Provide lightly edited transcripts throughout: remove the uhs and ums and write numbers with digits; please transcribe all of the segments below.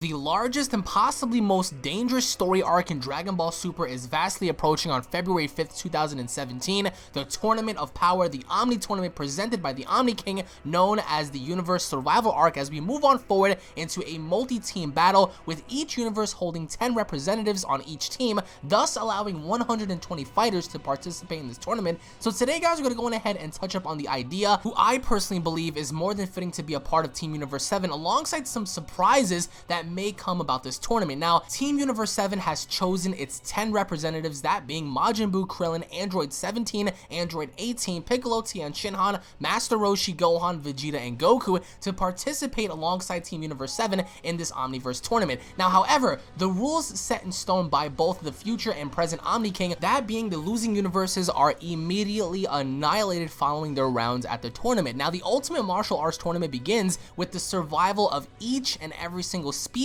The largest and possibly most dangerous story arc in Dragon Ball Super is vastly approaching on February 5th, 2017, the Tournament of Power, the Omni Tournament presented by the Omni King, known as the Universe Survival Arc, as we move on forward into a multi-team battle, with each universe holding 10 representatives on each team, thus allowing 120 fighters to participate in this tournament. So today, guys, we're going to go ahead and touch up on the idea, who I personally believe is more than fitting to be a part of Team Universe 7, alongside some surprises that may come about this tournament. Now, Team Universe 7 has chosen its 10 representatives, that being Majin Buu, Krillin, Android 17, Android 18, Piccolo, Tien Shinhan, Master Roshi, Gohan, Vegeta, and Goku to participate alongside Team Universe 7 in this Omniverse tournament. Now, however, the rules set in stone by both the future and present Omni King, that being the losing universes are immediately annihilated following their rounds at the tournament. Now, the Ultimate Martial Arts tournament begins with the survival of each and every single species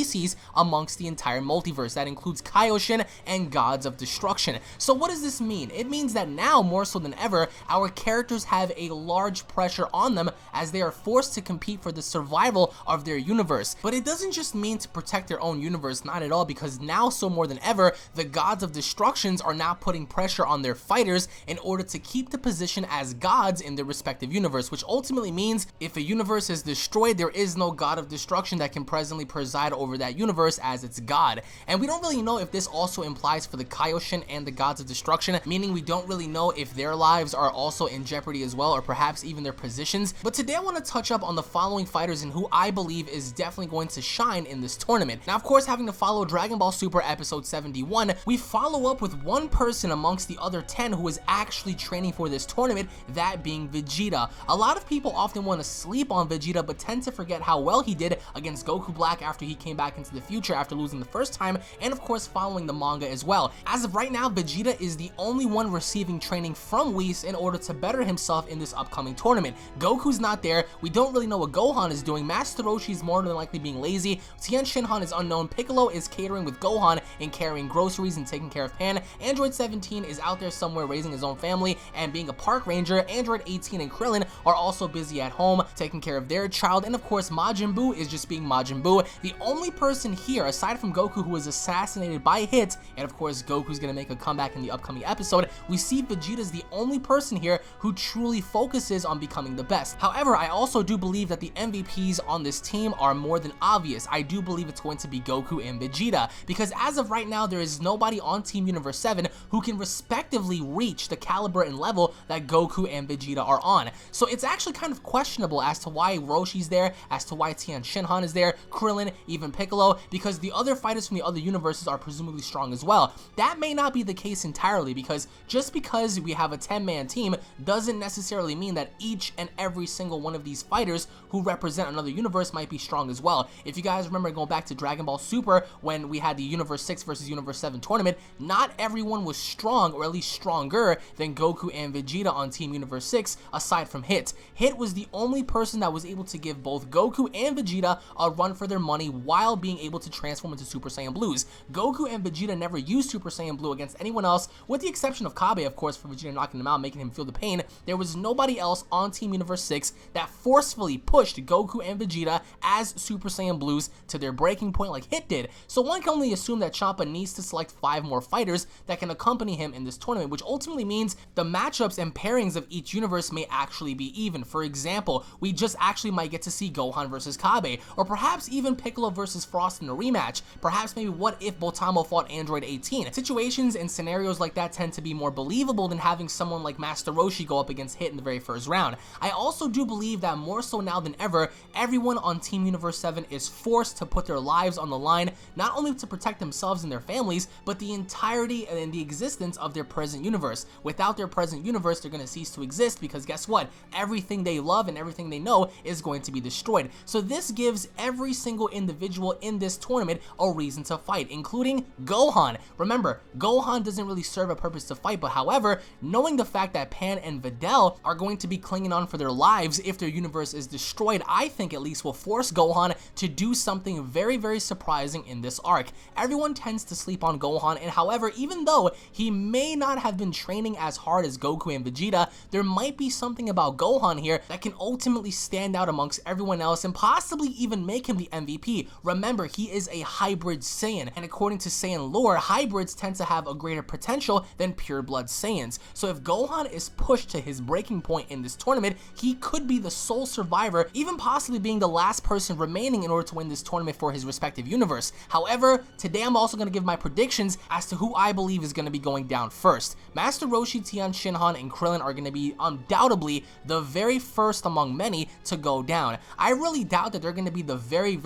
amongst the entire multiverse. That includes Kaioshin and Gods of Destruction. So what does this mean? It means that now, more so than ever, our characters have a large pressure on them as they are forced to compete for the survival of their universe. But it doesn't just mean to protect their own universe, not at all, because now, so more than ever, the Gods of Destructions are now putting pressure on their fighters in order to keep the position as gods in their respective universe, which ultimately means if a universe is destroyed, there is no God of Destruction that can presently preside over that universe as its god. And we don't really know if this also implies for the Kaioshin and the Gods of Destruction, meaning we don't really know if their lives are also in jeopardy as well, or perhaps even their positions. But today I want to touch up on the following fighters and who I believe is definitely going to shine in this tournament. Now, of course, having to follow Dragon Ball Super episode 71, we follow up with one person amongst the other 10 who is actually training for this tournament, that being Vegeta. A lot of people often want to sleep on Vegeta, but tend to forget how well he did against Goku Black after he came back into the future after losing the first time, and of course following the manga as well. As of right now, Vegeta is the only one receiving training from Whis in order to better himself in this upcoming tournament. Goku's not there, we don't really know what Gohan is doing, Master Roshi is more than likely being lazy, Tien Shinhan is unknown, Piccolo is catering with Gohan and carrying groceries and taking care of Pan, Android 17 is out there somewhere raising his own family and being a park ranger, Android 18 and Krillin are also busy at home taking care of their child, and of course Majin Buu is just being Majin Buu. The only person here, aside from Goku, who was assassinated by Hit, and of course Goku's gonna make a comeback in the upcoming episode, we see Vegeta's the only person here who truly focuses on becoming the best. However, I also do believe that the MVPs on this team are more than obvious. I do believe it's going to be Goku and Vegeta, because as of right now, there is nobody on Team Universe 7 who can respectively reach the caliber and level that Goku and Vegeta are on. So it's actually kind of questionable as to why Roshi's there, as to why Tien Shinhan is there, Krillin, even Piccolo, because the other fighters from the other universes are presumably strong as well. That may not be the case entirely, because just because we have a 10-man team doesn't necessarily mean that each and every single one of these fighters who represent another universe might be strong as well. If you guys remember going back to Dragon Ball Super when we had the Universe 6 versus Universe 7 tournament, not everyone was strong, or at least stronger than Goku and Vegeta on Team Universe 6, aside from Hit. Hit was the only person that was able to give both Goku and Vegeta a run for their money while being able to transform into Super Saiyan Blues. Goku and Vegeta never used Super Saiyan Blue against anyone else, with the exception of Kabe, of course, for Vegeta knocking him out, making him feel the pain. There was nobody else on Team Universe 6 that forcefully pushed Goku and Vegeta as Super Saiyan Blues to their breaking point like Hit did. So one can only assume that Champa needs to select 5 more fighters that can accompany him in this tournament, which ultimately means the matchups and pairings of each universe may actually be even. For example, we just actually might get to see Gohan versus Kabe, or perhaps even Piccolo versus Frost in a rematch. Perhaps maybe what if Botamo fought Android 18. Situations and scenarios like that tend to be more believable than having someone like Master Roshi go up against Hit in the very first round. I also do believe that more so now than ever, everyone on Team Universe 7 is forced to put their lives on the line, not only to protect themselves and their families, but the entirety and the existence of their present universe. Without their present universe, they're going to cease to exist, because guess what? Everything they love and everything they know is going to be destroyed. So this gives every single individual in this tournament a reason to fight, including Gohan. Remember, Gohan doesn't really serve a purpose to fight, but however, knowing the fact that Pan and Videl are going to be clinging on for their lives if their universe is destroyed, I think at least will force Gohan to do something very, very surprising in this arc. Everyone tends to sleep on Gohan, and however, even though he may not have been training as hard as Goku and Vegeta, there might be something about Gohan here that can ultimately stand out amongst everyone else and possibly even make him the MVP, Remember, he is a hybrid Saiyan, and according to Saiyan lore, hybrids tend to have a greater potential than pure-blood Saiyans. So if Gohan is pushed to his breaking point in this tournament, he could be the sole survivor, even possibly being the last person remaining in order to win this tournament for his respective universe. However, today I'm also going to give my predictions as to who I believe is going to be going down first. Master Roshi, Tien, Shinhan, and Krillin are going to be undoubtedly the very first among many to go down. I really doubt that they're going to be the very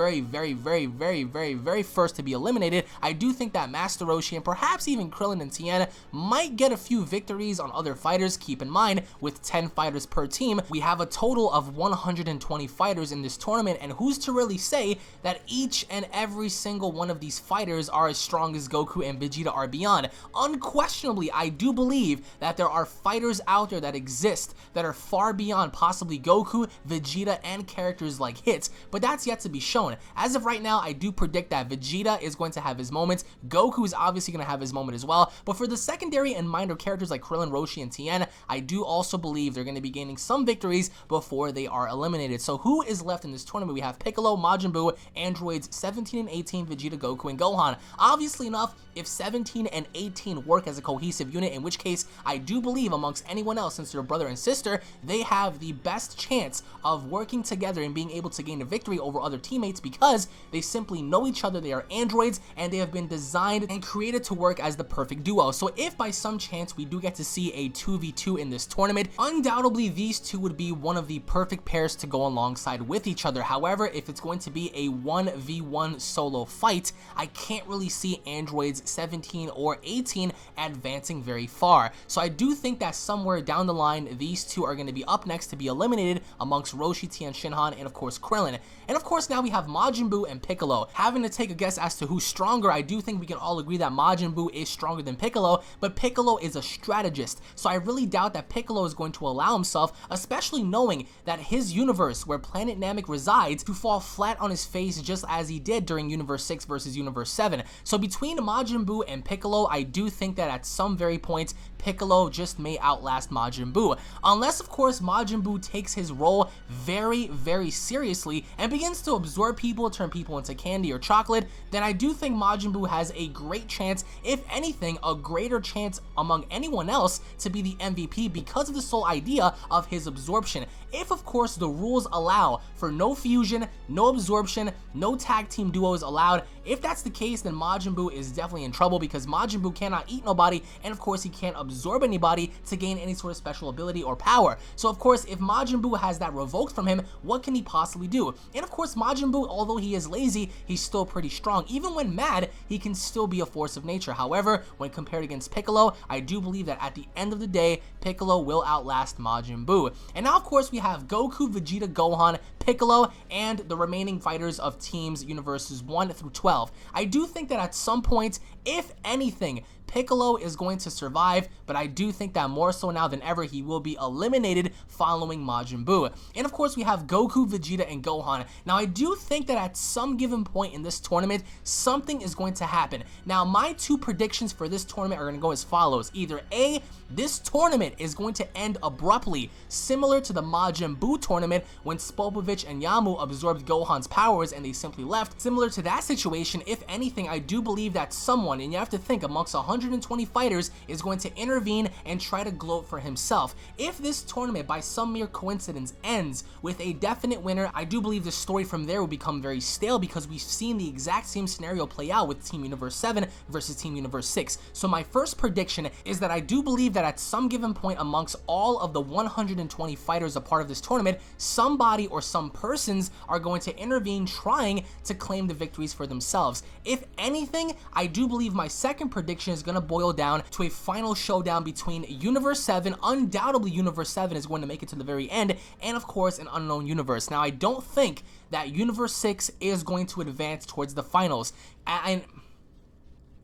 first to be eliminated. I do think that Master Roshi and perhaps even Krillin and Tien might get a few victories on other fighters. Keep in mind, with 10 fighters per team, we have a total of 120 fighters in this tournament, and who's to really say that each and every single one of these fighters are as strong as Goku and Vegeta are beyond? Unquestionably, I do believe that there are fighters out there that exist that are far beyond possibly Goku, Vegeta, and characters like Hits, but that's yet to be shown. As of right now, I do predict that Vegeta is going to have his moments. Goku is obviously going to have his moment as well, but for the secondary and minor characters like Krillin, Roshi, and Tien, I do also believe they're going to be gaining some victories before they are eliminated. So who is left in this tournament? We have Piccolo, Majin Buu, androids 17 and 18, Vegeta, Goku, and Gohan. Obviously enough, if 17 and 18 work as a cohesive unit, in which case I do believe amongst anyone else, since they're brother and sister, they have the best chance of working together and being able to gain a victory over other teammates because they simply know each other. They are androids and they have been designed and created to work as the perfect duo. So if by some chance we do get to see a 2v2 in this tournament, undoubtedly these two would be one of the perfect pairs to go alongside with each other. However, if it's going to be a 1v1 solo fight, I can't really see androids 17 or 18 advancing very far. So I do think that somewhere down the line, these two are going to be up next to be eliminated amongst Roshi, Tien, Shinhan, and of course Krillin. And of course now we have Majin Buu and Piccolo. Having to take a guess as to who's stronger, I do think we can all agree that Majin Buu is stronger than Piccolo, but Piccolo is a strategist. So I really doubt that Piccolo is going to allow himself, especially knowing that his universe where Planet Namek resides, to fall flat on his face just as he did during Universe 6 versus Universe 7. So between Majin Buu and Piccolo, I do think that at some very point, Piccolo just may outlast Majin Buu. Unless, of course, Majin Buu takes his role very seriously and begins to absorb people, turn people into candy or chocolate, then I do think Majin Buu has a great chance, if anything, a greater chance among anyone else to be the MVP because of the sole idea of his absorption. If, of course, the rules allow for no fusion, no absorption, no tag team duos allowed, if that's the case, then Majin Buu is definitely in trouble because Majin Buu cannot eat nobody, and of course he can't absorb anybody to gain any sort of special ability or power. So of course, if Majin Buu has that revoked from him, what can he possibly do? And of course, Majin Buu, although he is lazy, he's still pretty strong. Even when mad, he can still be a force of nature. However, when compared against Piccolo, I do believe that at the end of the day, Piccolo will outlast Majin Buu. And now, of course, we have Goku, Vegeta, Gohan, Piccolo, and the remaining fighters of teams universes 1 through 12. I do think that at some point, if anything, Piccolo is going to survive, but I do think that more so now than ever, he will be eliminated following Majin Buu. And of course, we have Goku, Vegeta, and Gohan. Now, I do think that at some given point in this tournament, something is going to happen. Now, my two predictions for this tournament are going to go as follows. Either A, this tournament is going to end abruptly, similar to the Majin Buu tournament when Spopovich and Yamu absorbed Gohan's powers and they simply left. Similar to that situation, if anything, I do believe that someone, and you have to think amongst 120 fighters, is going to intervene and try to gloat for himself. If this tournament, by some mere coincidence, ends with a definite winner, I do believe the story from there will become very stale because we've seen the exact same scenario play out with Team Universe 7 versus Team Universe 6. So my first prediction is that I do believe that at some given point amongst all of the 120 fighters a part of this tournament, somebody or some persons are going to intervene trying to claim the victories for themselves. If anything, I do believe my second prediction is going to boil down to a final showdown between Universe 7, undoubtedly Universe 7 is going to make it to the very end, and of course an unknown universe. Now, I don't think that Universe 6 is going to advance towards the finals,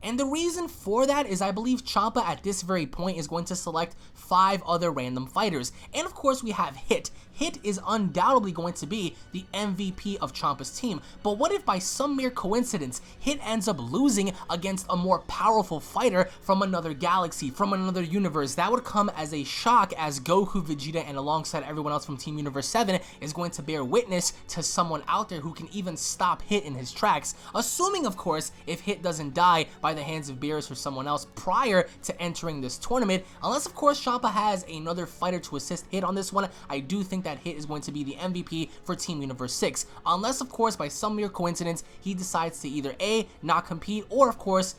and the reason for that is I believe Champa at this very point is going to select 5 other random fighters. And of course we have Hit. Hit is undoubtedly going to be the MVP of Champa's team. But what if by some mere coincidence, Hit ends up losing against a more powerful fighter from another galaxy, from another universe? That would come as a shock, as Goku, Vegeta, and alongside everyone else from Team Universe 7 is going to bear witness to someone out there who can even stop Hit in his tracks. Assuming, of course, if Hit doesn't die by the hands of Beerus or someone else prior to entering this tournament. Unless, of course, Champa has another fighter to assist Hit on this one, I do think that Hit is going to be the MVP for Team Universe 6. Unless, of course, by some mere coincidence, he decides to either A, not compete, or, of course,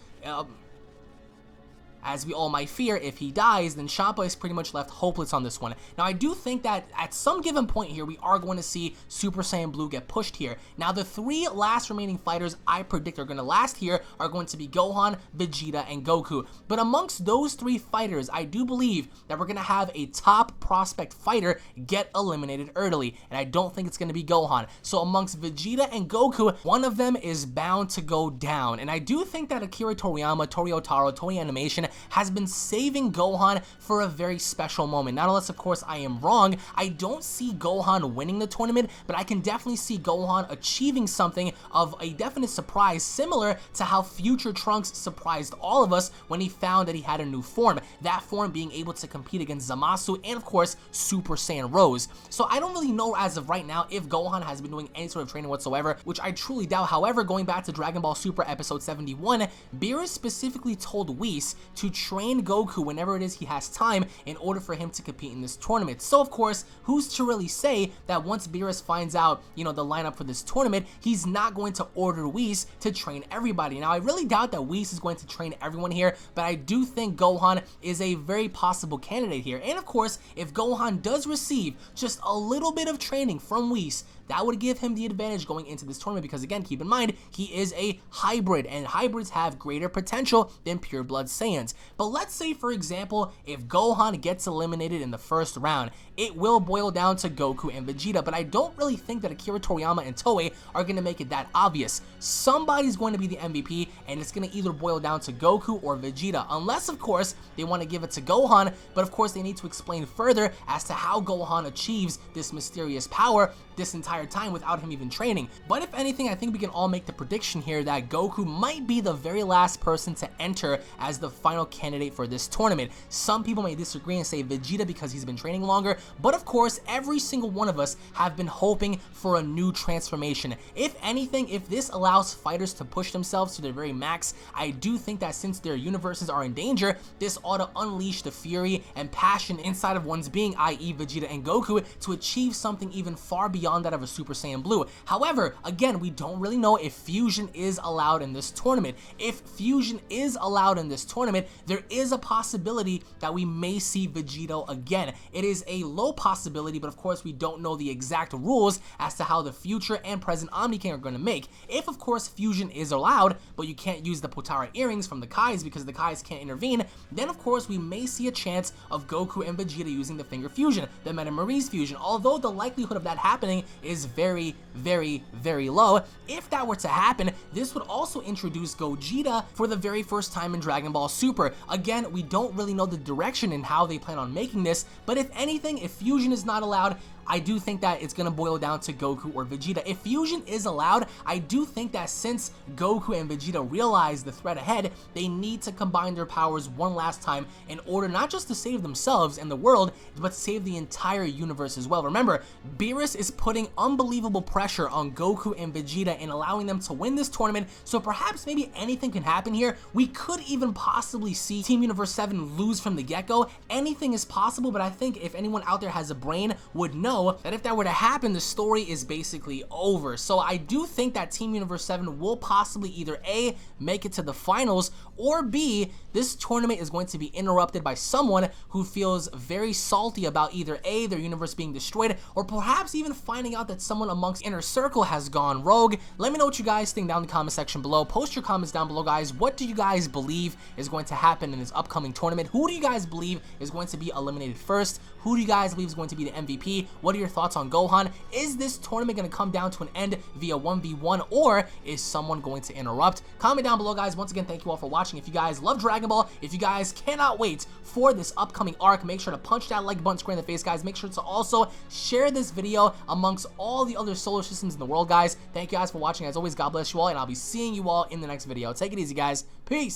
as we all might fear, if he dies, then Champa is pretty much left hopeless on this one. Now, I do think that at some given point here, we are going to see Super Saiyan Blue get pushed here. Now, the 3 last remaining fighters I predict are going to last here are going to be Gohan, Vegeta, and Goku. But amongst those 3 fighters, I do believe that we're going to have a top prospect fighter get eliminated early, and I don't think it's going to be Gohan. So amongst Vegeta and Goku, one of them is bound to go down, and I do think that Akira Toriyama, Torii Otaro, Toei Animation has been saving Gohan for a very special moment. Not unless, of course, I am wrong. I don't see Gohan winning the tournament, but I can definitely see Gohan achieving something of a definite surprise, similar to how Future Trunks surprised all of us when he found that he had a new form. That form being able to compete against Zamasu and, of course, Super Saiyan Rose. So I don't really know as of right now if Gohan has been doing any sort of training whatsoever, which I truly doubt. However, going back to Dragon Ball Super episode 71, Beerus specifically told Whis to train Goku whenever it is he has time in order for him to compete in this tournament. So, of course, who's to really say that once Beerus finds out, the lineup for this tournament, he's not going to order Whis to train everybody. Now, I really doubt that Whis is going to train everyone here, but I do think Gohan is a very possible candidate here. And, of course, if Gohan does receive just a little bit of training from Whis, that would give him the advantage going into this tournament because, again, keep in mind, he is a hybrid, and hybrids have greater potential than pure blood Saiyans. But let's say, for example, if Gohan gets eliminated in the first round, it will boil down to Goku and Vegeta, but I don't really think that Akira Toriyama and Toei are going to make it that obvious. Somebody's going to be the MVP, and it's going to either boil down to Goku or Vegeta, unless, of course, they want to give it to Gohan, but, of course, they need to explain further as to how Gohan achieves this mysterious power this entire time without him even training. But if anything, I think we can all make the prediction here that Goku might be the very last person to enter as the final candidate for this tournament. Some people may disagree and say Vegeta because he's been training longer, but of course, every single one of us have been hoping for a new transformation. If anything, if this allows fighters to push themselves to their very max, I do think that since their universes are in danger, this ought to unleash the fury and passion inside of one's being, i.e. Vegeta and Goku, to achieve something even far beyond that of a Super Saiyan Blue. However, again, we don't really know if fusion is allowed in this tournament. If fusion is allowed in this tournament, there is a possibility that we may see Vegito again. It is a low possibility, but of course we don't know the exact rules as to how the future and present Omni King are going to make. If, of course, fusion is allowed, but you can't use the Potara earrings from the Kais because the Kais can't intervene, then of course we may see a chance of Goku and Vegeta using the finger fusion, the Meta Marise fusion, although the likelihood of that happening is very, very, very low. If that were to happen, this would also introduce Gogeta for the very first time in Dragon Ball Super. Again, we don't really know the direction and how they plan on making this, but if anything, if fusion is not allowed, I do think that it's going to boil down to Goku or Vegeta. If fusion is allowed, I do think that since Goku and Vegeta realize the threat ahead, they need to combine their powers one last time in order not just to save themselves and the world, but save the entire universe as well. Remember, Beerus is putting unbelievable pressure on Goku and Vegeta and allowing them to win this tournament, so perhaps maybe anything can happen here. We could even possibly see Team Universe 7 lose from the get-go. Anything is possible, but I think if anyone out there has a brain would know that if that were to happen, the story is basically over. So I do think that Team Universe 7 will possibly either A, make it to the finals, or B, this tournament is going to be interrupted by someone who feels very salty about either A, their universe being destroyed, or perhaps even finding out that someone amongst Inner Circle has gone rogue. Let me know what you guys think down in the comment section below. Post your comments down below, guys. What do you guys believe is going to happen in this upcoming tournament? Who do you guys believe is going to be eliminated first? Who do you guys believe is going to be the MVP? What are your thoughts on Gohan? Is this tournament going to come down to an end via 1v1, or is someone going to interrupt? Comment down below, guys. Once again, thank you all for watching. If you guys love Dragon Ball, if you guys cannot wait for this upcoming arc, make sure to punch that like button square in the face, guys. Make sure to also share this video amongst all the other solar systems in the world, guys. Thank you guys for watching. As always, God bless you all, and I'll be seeing you all in the next video. Take it easy, guys. Peace.